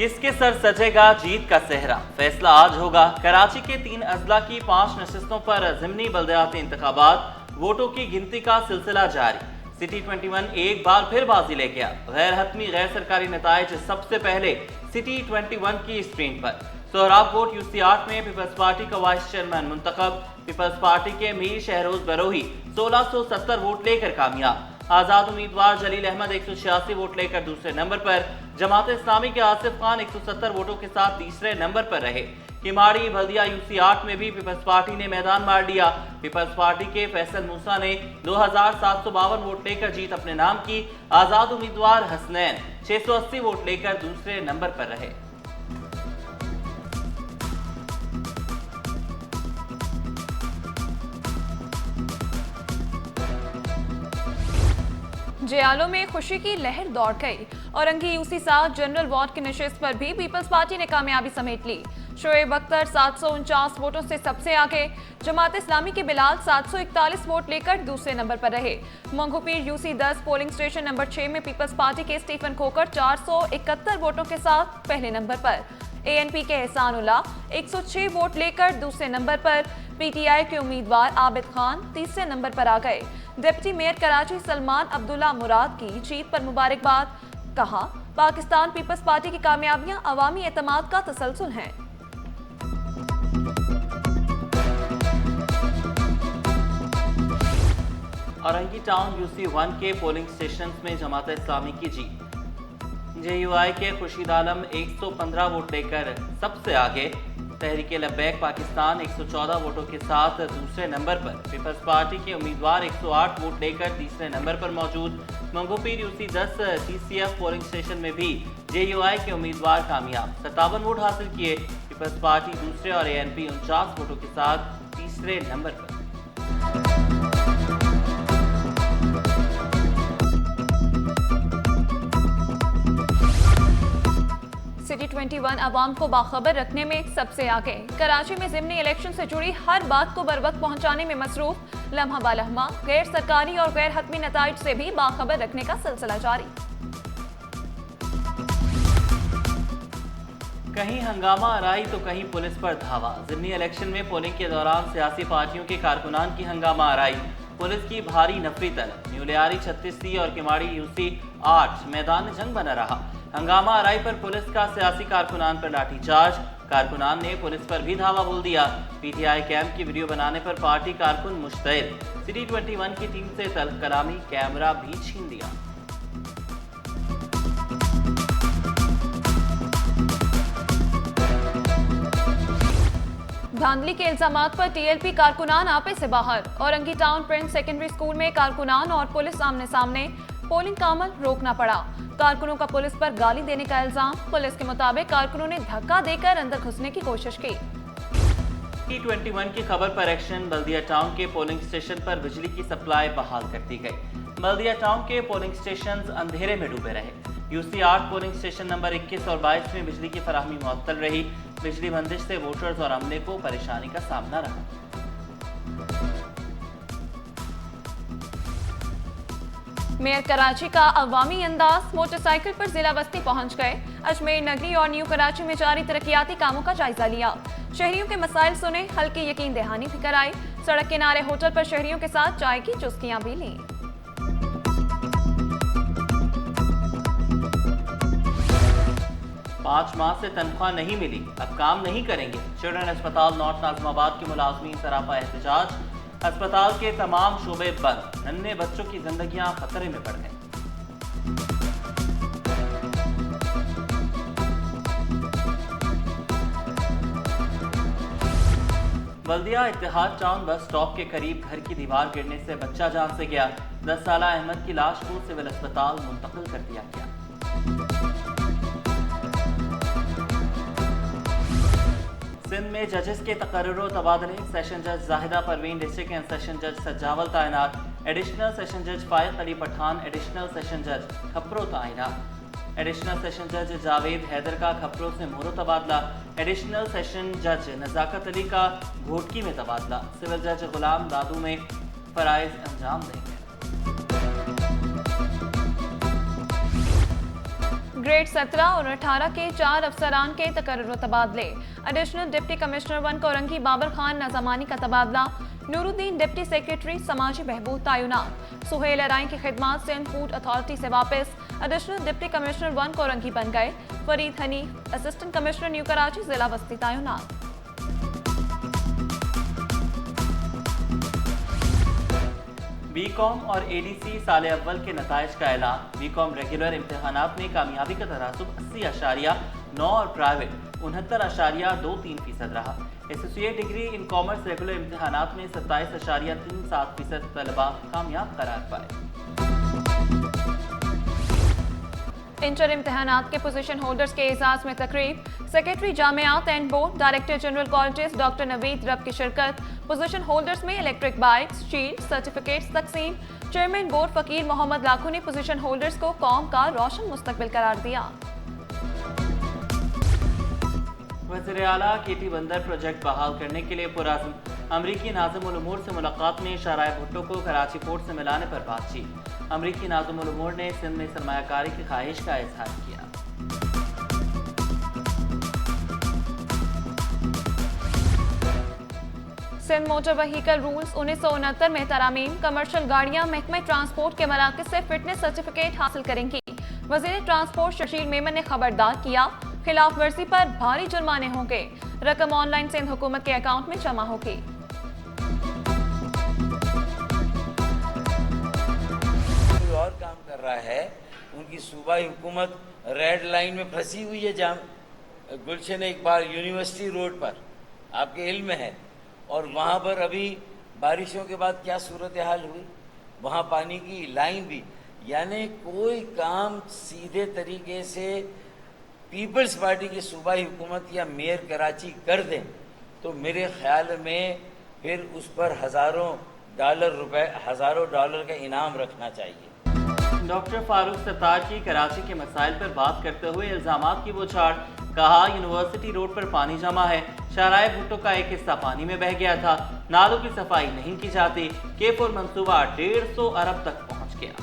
किसके सर सजेगा जीत का सेहरा, फैसला आज होगा। कराची के 3 अजला की 5 नशिस्तों पर ज़िमनी बल्दियाती इंतखाबात, वोटों की गिनती का सिलसिला जारी। सिटी 21 एक बार फिर बाजी ले गया। गैर हतमी गैर सरकारी नताइज सबसे पहले सिटी 21 की स्क्रीन पर। सोहराब कोट यूसी 8 में पीपल्स पार्टी का वाइस चेयरमैन मुंतखब। पीपल्स पार्टी के मीर शहरोज बरोही 1670 वोट लेकर कामयाब। आजाद उम्मीदवार जलील अहमद 186 वोट लेकर दूसरे नंबर पर। जमात इस्लामी के आसिफ खान 170 वोटों के साथ तीसरे नंबर पर रहे। किमाड़ी बल्दिया यूसी 8 में भी पीपल्स पार्टी ने मैदान मार लिया। पीपल्स पार्टी के फैसल मूसा ने 2752 वोट लेकर जीत अपने नाम की। आजाद उम्मीदवार हसनैन 680 वोट लेकर दूसरे नंबर पर रहे। जियालो में खुशी की लहर दौड़ गई। औरंगी यूसी 7 जनरल वार्ड की नशिस्त पर भी पीपल्स पार्टी ने कामयाबी समेट ली। शोएब अख्तर 749 वोटों से सबसे आगे। जमात इस्लामी के बिलाल 741 वोट लेकर दूसरे नंबर पर रहे। Manghopir UC 10 polling station number 6 में पीपल्स पार्टी के स्टीफन खोकर 471 वोटों के साथ पहले नंबर पर। एएनपी के एहसानुल्लाह 106 वोट लेकर दूसरे नंबर पर। पीटीआई के उम्मीदवार आबिद खान तीसरे नंबर पर आ गए। डिप्टी मेयर कराची सलमान अब्दुल्ला मुराद की जीत पर मुबारकबाद। कहा, पाकिस्तान पीपल्स पार्टी की कामयाबियां अवामी एतमाद का तसलसल हैं। औरंगी टाउन यूसी 1 के पोलिंग स्टेशन में जमात इस्लामी की जीत। जेयूआई के खुर्शीद आलम 115 वोट लेकर सबसे आगे। तहरीक लब्बैक पाकिस्तान 114 वोटों के साथ दूसरे नंबर पर। पीपल्स पार्टी के उम्मीदवार 108 वोट लेकर तीसरे नंबर पर मौजूद। Manghopir UC 10 TCF polling station में भी जेयूआई के उम्मीदवार कामयाब, 57 वोट हासिल किए। पीपल्स पार्टी दूसरे और एएनपी 49 वोटों के साथ तीसरे नंबर पर। सिटी 21 आवाम को बाखबर रखने में सबसे आगे। कराची में ज़िमनी इलेक्शन से जुड़ी हर बात को बरवक्त पहुंचाने में मसरूफ। लम्हा बालम्हा गैर सरकारी और गैर हतमी नताइज से भी बाखबर रखने का सिलसिला जारी। कहीं हंगामा आराई तो कहीं पुलिस पर धावा। ज़िमनी इलेक्शन में पोलिंग के दौरान सियासी पार्टियों के कारकुनान की हंगामा आराई, पुलिस की भारी नफरी तलब। न्यूलियारी 36C और किमाड़ी यूसी 8 मैदान जंग बना रहा। हंगामा आराई पर पुलिस का सियासी कारकुनान पर लाठीचार्ज। कारकुनान ने पुलिस पर भी धावा बोल दिया। पीटीआई कैंप की वीडियो बनाने पर पार्टी कारकुन मुश्तैल। सिटी 21 की टीम से तल्ख कलामी, कैमरा भी छीन लिया। धांधली के इल्जामात पर टीएलपी कारकुनान आपे से बाहर। Orangi town Prince secondary school में कारकुनान और पुलिस आमने सामने। पोलिंग का अमल रोकना पड़ा। कारकुनों का पुलिस पर गाली देने का इल्जाम। पुलिस के मुताबिक कारकुनों ने धक्का देकर अंदर घुसने की कोशिश की। T21 की खबर पर एक्शन। बल्दिया टाउन के पोलिंग स्टेशन पर बिजली की सप्लाई बहाल कर दी गई। बल्दिया टाउन के पोलिंग स्टेशन अंधेरे में डूबे रहे। यूसी 8 पोलिंग स्टेशन नंबर 21 और 22 में बिजली की फराहमी मुअत्तल रही। बिजली बंदिश से वोटर्स और अमले को परेशानी का सामना रहा। मेयर कराची का अवामी अंदाज। मोटरसाइकिल पर जिला बस्ती पहुंच गए। अजमेर नगरी और न्यू कराची में जारी तरक्याती कामों का जायजा लिया। शहरियों के मसाइल सुने, हल्की यकीन दहानी भी कराई। सड़क किनारे होटल पर शहरियों के साथ चाय की चुस्कियां भी ली। 5 माह से तनख्वाह नहीं मिली, अब काम नहीं करेंगे। चिल्ड्रन अस्पताल नॉर्थ नाज़िमाबाद के मुलाजमीन सरापा एहतजाज। अस्पताल के तमाम शोबे बंद, नन्हे बच्चों की जिंदगियां खतरे में पड़ गईं। बल्दिया इत्तेहाद टाउन बस स्टॉप के करीब घर की दीवार गिरने से बच्चा जान से गया। 10 साला अहमद की लाश को सिविल अस्पताल मुंतकिल कर दिया गया। सिंध में जजेस के तकर्रुर तबादले। सेशन जज Zahida Parveen district and session जज सजावल तैनात। एडिशनल सेशन जज फायक अली पठान एडिशनल सेशन जज खपरो तैनात। एडिशनल सेशन जज जावेद हैदर का खपरो से मोहरो तबादला। एडिशनल सेशन जज नजाकत अली का घोटकी में तबादला। सिविल जज गुलाम दादू में फराइज अंजाम देंगे। ग्रेड 17 और 18 के 4 अफसरान के तकर्रुर तबादले। Additional deputy commissioner 1 Korangi Babar Khan Nizamani का तबादला। नूरुद्दीन डिप्टी सेक्रेटरी समाजी बहबूद तैनात। सुहेल अराई की खिदमात सिंध फूड अथॉरिटी से वापस। एडिशनल डिप्टी कमिश्नर 1 कोरंगी बन गए। Farid Hanif assistant commissioner new Karachi जिला बस्ती तैनात। बीकॉम और एडीसी साल अव्वल के नताइज का ऐलान। बीकॉम रेगुलर इम्तहानात में कामयाबी का तनासुब 80.9 और प्राइवेट 69.23% रहा। Associate degree in commerce regular इम्तहानात में 27.37% तलबा कामयाब करार पाए। इंटर इम्तहानात के पोजीशन होल्डर्स के एजाज में तकरीब। सेक्रेटरी जामियात and board director general colleges doctor Naveed Rab की शिरकत। पोजीशन होल्डर्स में इलेक्ट्रिक बाइक्स, शील्ड, सर्टिफिकेट्स तकसीम। चेयरमैन बोर्ड फकीर मोहम्मद लाखू ने पोजीशन होल्डर्स को कौम का रोशन मुस्तकबिल करार दिया। वज़ीर आला केटी बंदर प्रोजेक्ट बहाल करने के लिए पुरअज़्म। अमरीकी नाज़िम उल उमूर से मुलाकात में शाराय भुट्टो को कराची पोर्ट से मिलाने पर बातचीत। अमरीकी नाज़िम उल उमूर ने सिंध में सरमायाकारी की ख्वाहिश का इजहार किया। सिंध मोटर व्हीकल रूल्स 1969 में तरामीम। कमर्शियल गाड़ियां महकमे ट्रांसपोर्ट के मराकज से फिटनेस सर्टिफिकेट हासिल करेंगी। वज़ीर ट्रांसपोर्ट शशीर मेमन ने खबरदार किया, खिलाफ वर्जी पर भारी जुर्माने होंगे। रकम ऑनलाइन सिंध हुकूमत के अकाउंट में जमा होगी। कोई और काम कर रहा है, उनकी सूबाई हुकूमत रेड लाइन में फंसी हुई है। गुलशन इकबाल यूनिवर्सिटी रोड पर आपके इल्म में है, और वहाँ पर अभी बारिशों के बाद क्या सूरत हाल हुई, वहाँ पानी की लाइन भी, यानी कोई काम सीधे तरीके से पीपल्स पार्टी की सूबाई हुकूमत या मेयर कराची कर दें तो मेरे ख्याल में फिर उस पर हज़ारों डॉलर का इनाम रखना चाहिए। डॉक्टर फारूक सत्तार की कराची के मसाइल पर बात करते हुए इल्जामात की बौछार। कहा, यूनिवर्सिटी रोड पर पानी जमा है, शाराय भुट्टो का एक हिस्सा पानी में बह गया था, नालों की सफाई नहीं की जाती। K4 मंसूबा 150 अरब तक पहुंच गया।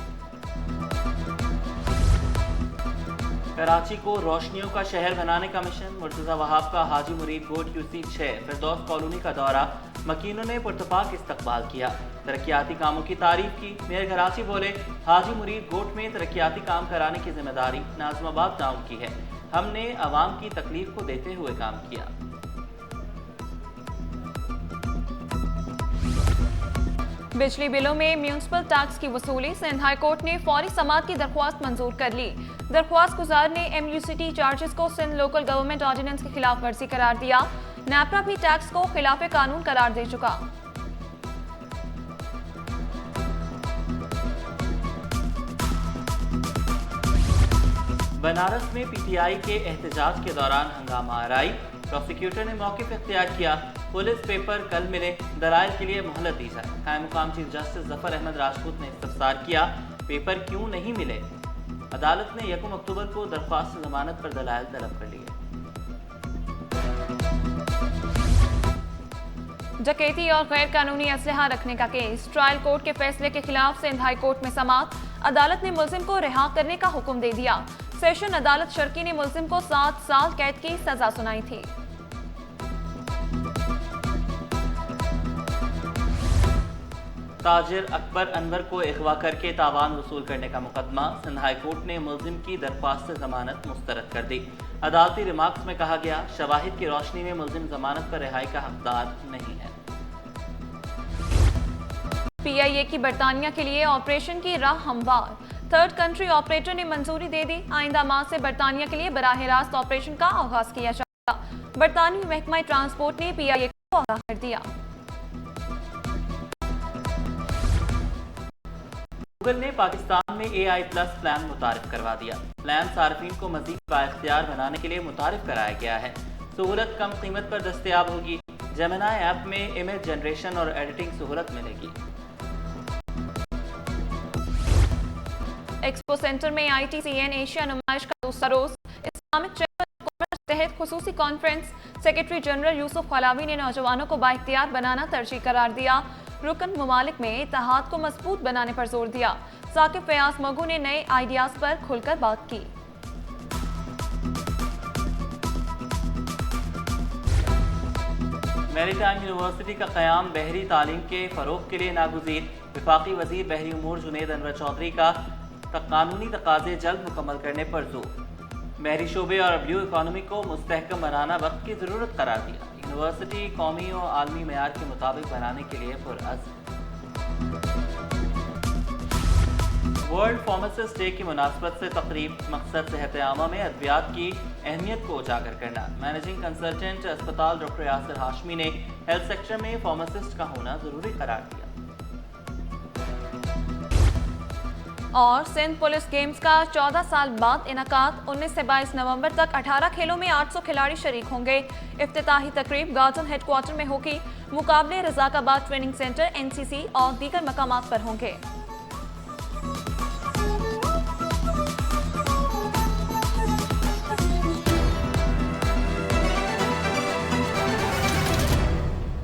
कराची को रोशनियों का शहर बनाने का मिशन। मुर्तज़ा वहाब का हाजी मुरीद गोट QC 6 फिरदौस कॉलोनी का दौरा। मकीनों ने पुरतपाक इस्तकबाल किया, तरक्याती कामों की तारीफ की। मेयर कराची बोले, हाजी मुरीद गोट में तरक्याती काम कराने की जिम्मेदारी नाज़िमाबाद टाउन की है। हमने आवाम की तकलीफ को देते हुए काम किया। बिजली बिलों में म्यूनिसिपल टैक्स की वसूली। सिंध हाई कोर्ट ने फौरी समाअत की दरख्वास्त मंजूर कर ली। दरख्वास्त गुजार ने MUCT चार्जेस को सिंध लोकल गवर्नमेंट ऑर्डिनेंस की खिलाफ वर्जी करार दिया। नैपरा भी टैक्स को खिलाफ कानून करार दे चुका। बनारस में PTI के एहतजाज के दौरान हंगामा आराई। प्रोसिक्यूटर ने मौक़िफ़ इख्तियार किया। पुलिस पेपर कल मिले, दलाइल के लिए मोहलत दी जाए। कायम मुकाम चीफ जस्टिस जफर अहमद राजपूत ने इस्तफसार किया, पेपर क्यों नहीं मिले। अदालत ने 1 अक्टूबर को दरख्वास्त जमानत पर दलाइल तलब कर लिए। डकैती और गैर कानूनी असलहा रखने का केस। ट्रायल कोर्ट के फैसले के खिलाफ सिंध हाई कोर्ट में समाअत। अदालत ने मुलजिम को रिहा करने का हुक्म दे दिया। सेशन अदालत शर्की ने मुलजिम को 7 साल कैद की सजा सुनाई थी। ताजिर अकबर अनवर को अगवा करके तावान वसूल करने का मुकदमा। सिंध हाई कोर्ट ने मुलजिम की दरख्वास्त से जमानत मुस्तरद कर दी। अदालती रिमार्क्स में कहा गया, शवाहिद की रोशनी में मुलजिम जमानत पर रिहाई का हकदार नहीं है। PIA की बरतानिया के लिए ऑपरेशन की राह हमवार। थर्ड कंट्री ऑपरेटर ने मंजूरी दे दी। आइंदा माह से बरतानिया के लिए बराह रास्त ऑपरेशन का आगाज किया जाएगा। बरतानवी महकमा ट्रांसपोर्ट ने PIA को आगाह कर दिया। गूगल ने पाकिस्तान में AI+ प्लान मुतारिफ करवा दिया। प्लान सार्फिन को मजीद बाइख्तियार बनाने के लिए मुतारिफ कराया गया है। सहूलत कम कीमत पर दस्तयाब होगी। जेमिनी ऐप में इमेज जनरेशन और एडिटिंग सहूलत मिलेगी। एक्सपो सेंटर में ITCN एशिया नुमाइश का दूसरा रोज। इस्लामिक चैम्बर ऑफ कॉमर्स तहत खुसूसी कॉन्फ्रेंस। सेक्रेटरी जनरल यूसुफ खलावी ने नौजवानों को बाइख्तियार बनाना तरजीह करार दिया। रुकन ममालिक में इत्तेहाद को मजबूत बनाने पर जोर दिया। साकिब फयाज मगू ने नए आइडियाज पर खुलकर बात की। मैरीटाइम यूनिवर्सिटी का क़याम बहरी तालीम के फ़रोग़ के लिए नागुज़ीर। वफाकी वज़ीर बहरी उमूर जुनैद अनवर चौधरी का कानूनी तकाज़े जल्द मुकम्मल करने पर जोर। बहरी शोबे और ब्लू इकॉनमी को मुस्तहकम बनाना वक्त की ज़रूरत करार दिया। यूनिवर्सिटी कौमी और आलमी मेयार के मुताबिक बनाने के लिए पुरअज़्म। वर्ल्ड फार्मासिस्ट डे की मुनासबत से तकरीब, मकसद सेहत आमा में अद्वियात की अहमियत को उजागर करना। मैनेजिंग कंसल्टेंट अस्पताल डॉक्टर यासिर हाशमी ने हेल्थ सेक्टर में फार्मासिस्ट का होना ज़रूरी करार दिया। और सिंध पुलिस गेम्स का 14 साल बाद इनकाद। 19 से 22 नवंबर तक 18 खेलों में 800 खिलाड़ी शरीक होंगे। इफ्तिताही तकरीब गार्डन हेडक्वार्टर में होगी। मुकाबले रज़ाकाबाद ट्रेनिंग सेंटर, NCC और दीगर मकामात पर होंगे।